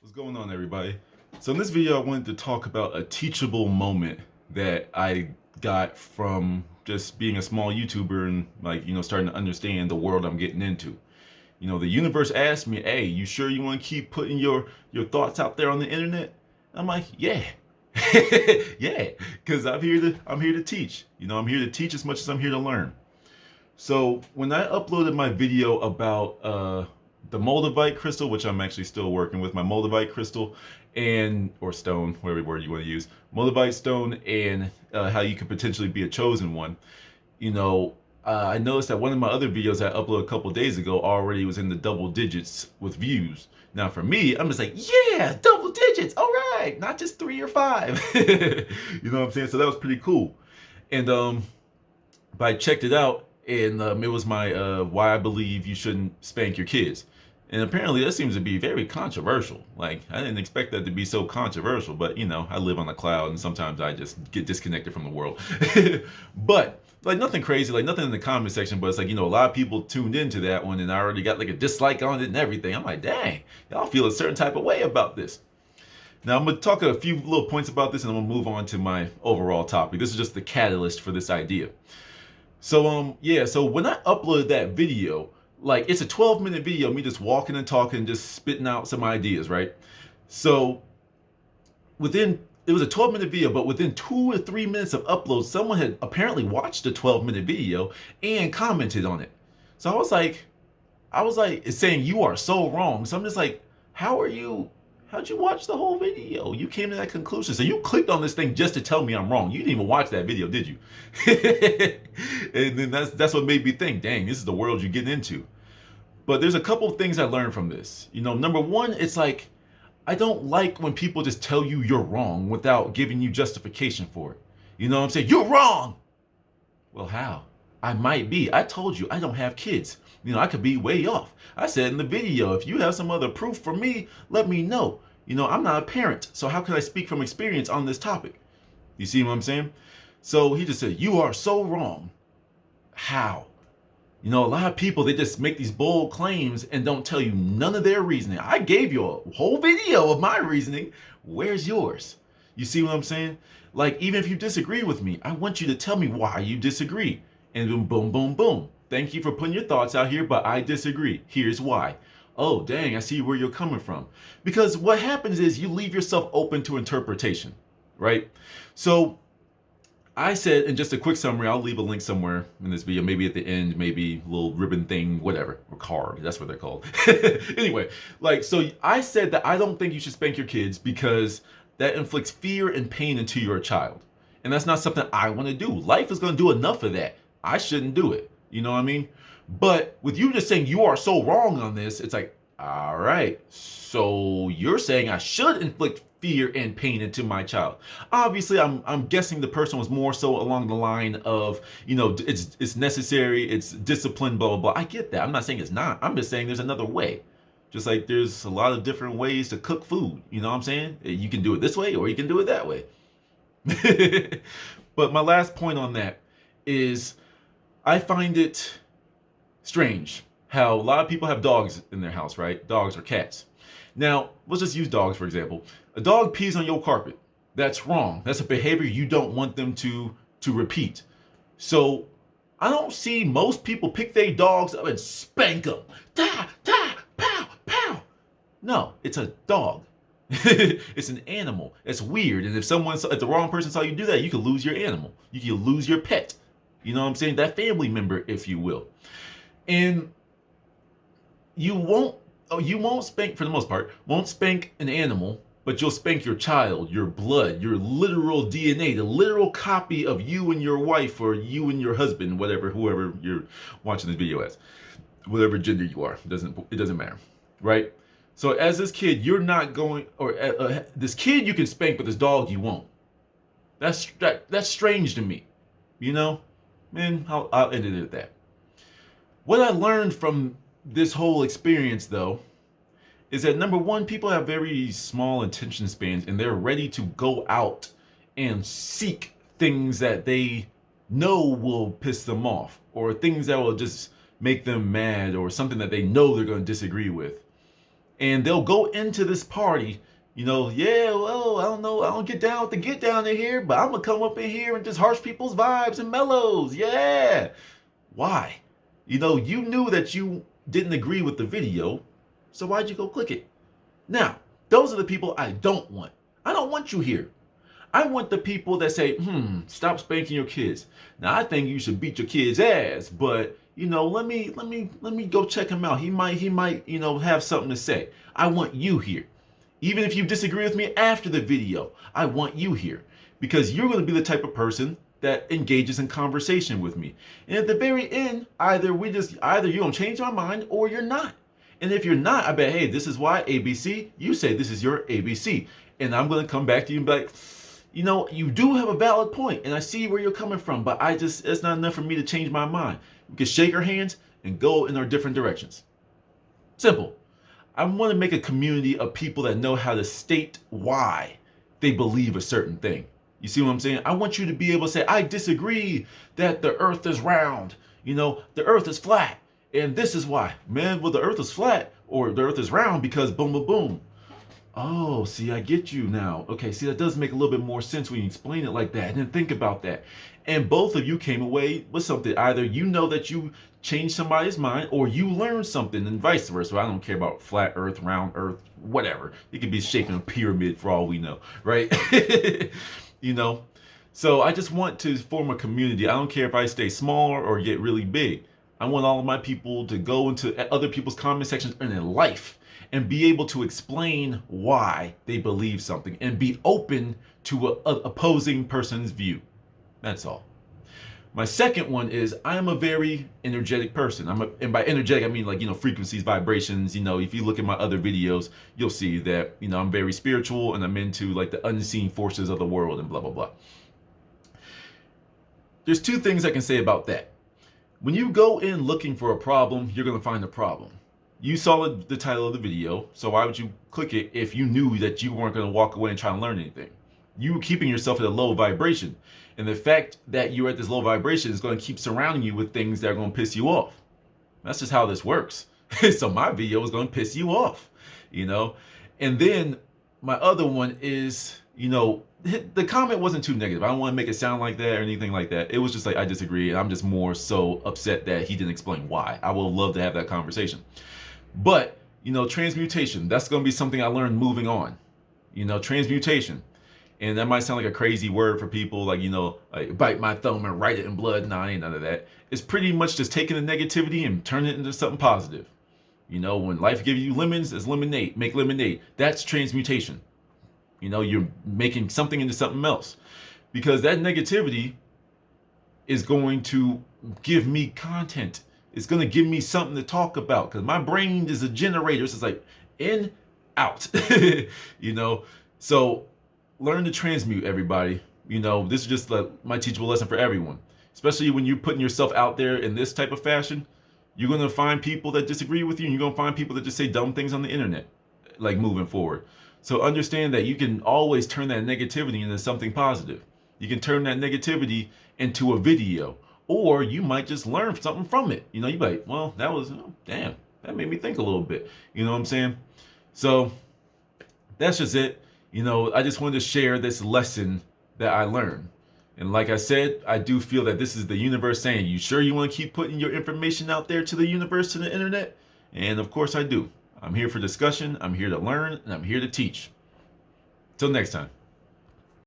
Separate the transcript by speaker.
Speaker 1: What's going on, everybody? So in this video, I wanted to talk about a teachable moment that I got from just being a small YouTuber and starting to understand the world I'm getting into. The universe asked me, "Hey, you sure you want to keep putting your thoughts out there on the internet?" I'm like, "Yeah." Yeah, because I'm here to teach. I'm here to teach as much as I'm here to learn. So when I uploaded my video about the moldavite crystal, which I'm actually still working with, my moldavite crystal and or stone, whatever word you want to use, moldavite stone, and how you could potentially be a chosen one. You know, I noticed that one of my other videos I uploaded a couple days ago already was in the double digits with views. Now for me, I'm just like, yeah, double digits, all right, not just 3 or 5. You know what I'm saying? So that was pretty cool. And but I checked it out, and it was my why I believe you shouldn't spank your kids. And apparently that seems to be very controversial. Like, I didn't expect that to be so controversial, but I live on a cloud and sometimes I just get disconnected from the world. But like nothing crazy, like nothing in the comment section, but it's like, a lot of people tuned into that one and I already got like a dislike on it and everything. I'm like, dang, y'all feel a certain type of way about this. Now I'm gonna talk a few little points about this and I'm gonna move on to my overall topic. This is just the catalyst for this idea. So when I uploaded that video, like it's a 12-minute video, me just walking and talking, just spitting out some ideas, right? So within it was a 12-minute video, but within 2 or 3 minutes of upload, someone had apparently watched the 12-minute video and commented on it. So I was like, it's saying you are so wrong. So I'm just like, how'd you watch the whole video? You came to that conclusion. So you clicked on this thing just to tell me I'm wrong. You didn't even watch that video, did you? And then that's what made me think, dang, this is the world you're getting into. But there's a couple of things I learned from this. Number one, it's like, I don't like when people just tell you you're wrong without giving you justification for it. You know what I'm saying? You're wrong. Well, how? I might be. I told you I don't have kids. I could be way off. I said in the video, if you have some other proof for me, let me know. I'm not a parent, so how can I speak from experience on this topic? You see what I'm saying? So he just said, you are so wrong. How? A lot of people, they just make these bold claims and don't tell you none of their reasoning. I gave you a whole video of my reasoning. Where's yours? You see what I'm saying? Like, even if you disagree with me, I want you to tell me why you disagree. And then boom, boom, boom. Thank you for putting your thoughts out here, but I disagree. Here's why. Oh, dang, I see where you're coming from. Because what happens is you leave yourself open to interpretation, right? So I said, in just a quick summary, I'll leave a link somewhere in this video, maybe at the end, maybe a little ribbon thing, whatever, or card, that's what they're called. Anyway, so I said that I don't think you should spank your kids because that inflicts fear and pain into your child. And that's not something I want to do. Life is going to do enough of that. I shouldn't do it. You know what I mean? But with you just saying you are so wrong on this, it's like, all right, so you're saying I should inflict fear and pain into my child. Obviously, I'm guessing the person was more so along the line of, it's necessary, it's discipline, blah, blah, blah. I get that. I'm not saying it's not. I'm just saying there's another way. Just like there's a lot of different ways to cook food. You know what I'm saying? You can do it this way or you can do it that way. But my last point on that is I find it strange how a lot of people have dogs in their house, right? Dogs or cats. Now, let's just use dogs, for example. A dog pees on your carpet. That's wrong. That's a behavior you don't want them to repeat. So I don't see most people pick their dogs up and spank them. Da, da, pow, pow. No, it's a dog. It's an animal. It's weird. And if the wrong person saw you do that, you could lose your animal. You could lose your pet. You know what I'm saying? That family member, if you will. And you won't spank, for the most part, won't spank an animal, but you'll spank your child, your blood, your literal DNA, the literal copy of you and your wife or you and your husband, whoever you're watching this video as, whatever gender you are, it doesn't matter, right? So as this kid, you're not going, or this kid you can spank, but this dog you won't. That's strange to me, Man, I'll end it at that. What I learned from this whole experience, though, is that number one, people have very small attention spans and they're ready to go out and seek things that they know will piss them off or things that will just make them mad or something that they know they're going to disagree with. And they'll go into this party, yeah, well, I don't know, I don't get down with the get down in here, but I'm gonna come up in here and just harsh people's vibes and mellows. Yeah. Why? You knew that you didn't agree with the video, so why'd you go click it? Now, those are the people I don't want. I don't want you here. I want the people that say, stop spanking your kids. Now, I think you should beat your kid's ass, but let me go check him out. He might, have something to say. I want you here. Even if you disagree with me after the video, I want you here because you're going to be the type of person that engages in conversation with me. And at the very end, either you're going to change my mind or you're not. And if you're not, I bet, hey, this is why ABC, you say this is your ABC. And I'm going to come back to you and be like, you do have a valid point, and I see where you're coming from, but it's not enough for me to change my mind. We can shake our hands and go in our different directions. Simple. I want to make a community of people that know how to state why they believe a certain thing. You see what I'm saying? I want you to be able to say, I disagree that the earth is round. The earth is flat. And this is why. Man, well, the earth is flat or the earth is round because boom, boom, boom. Oh, see, I get you now. Okay, see, that does make a little bit more sense when you explain it like that. And then think about that. And both of you came away with something. Either you know that you changed somebody's mind or you learned something and vice versa. I don't care about flat earth, round earth, whatever. It could be shaped in a pyramid for all we know, right? So I just want to form a community. I don't care if I stay small or get really big. I want all of my people to go into other people's comment sections and in life and be able to explain why they believe something and be open to a opposing person's view. That's all. My second one is I'm a very energetic person. And by energetic, I mean like, frequencies, vibrations. If you look at my other videos, you'll see that, I'm very spiritual and I'm into like the unseen forces of the world and blah, blah, blah. There's two things I can say about that. When you go in looking for a problem, you're going to find a problem. You saw the title of the video, so why would you click it if you knew that you weren't going to walk away and try to learn anything? You were keeping yourself at a low vibration. And the fact that you're at this low vibration is going to keep surrounding you with things that are going to piss you off. That's just how this works. So my video is going to piss you off, And then my other one is, the comment wasn't too negative. I don't want to make it sound like that or anything like that. It was just like, I disagree. And I'm just more so upset that he didn't explain why. I would love to have that conversation. But, transmutation, that's going to be something I learned moving on. Transmutation. And that might sound like a crazy word for people, like, like bite my thumb and write it in blood. Nah, ain't none of that. It's pretty much just taking the negativity and turning it into something positive. When life gives you lemons, it's lemonade. Make lemonade. That's transmutation. You're making something into something else. Because that negativity is going to give me content. It's going to give me something to talk about. Because my brain is a generator. So it's like in, out. So learn to transmute, everybody. This is just my teachable lesson for everyone. Especially when you're putting yourself out there in this type of fashion. You're going to find people that disagree with you. And you're going to find people that just say dumb things on the internet. Like moving forward. So understand that you can always turn that negativity into something positive. You can turn that negativity into a video. Or you might just learn something from it. You're like, well, that was, damn, that made me think a little bit. You know what I'm saying? So that's just it. I just wanted to share this lesson that I learned. And like I said, I do feel that this is the universe saying, you sure you want to keep putting your information out there to the universe, to the internet? And of course I do. I'm here for discussion, I'm here to learn, and I'm here to teach. Till next time.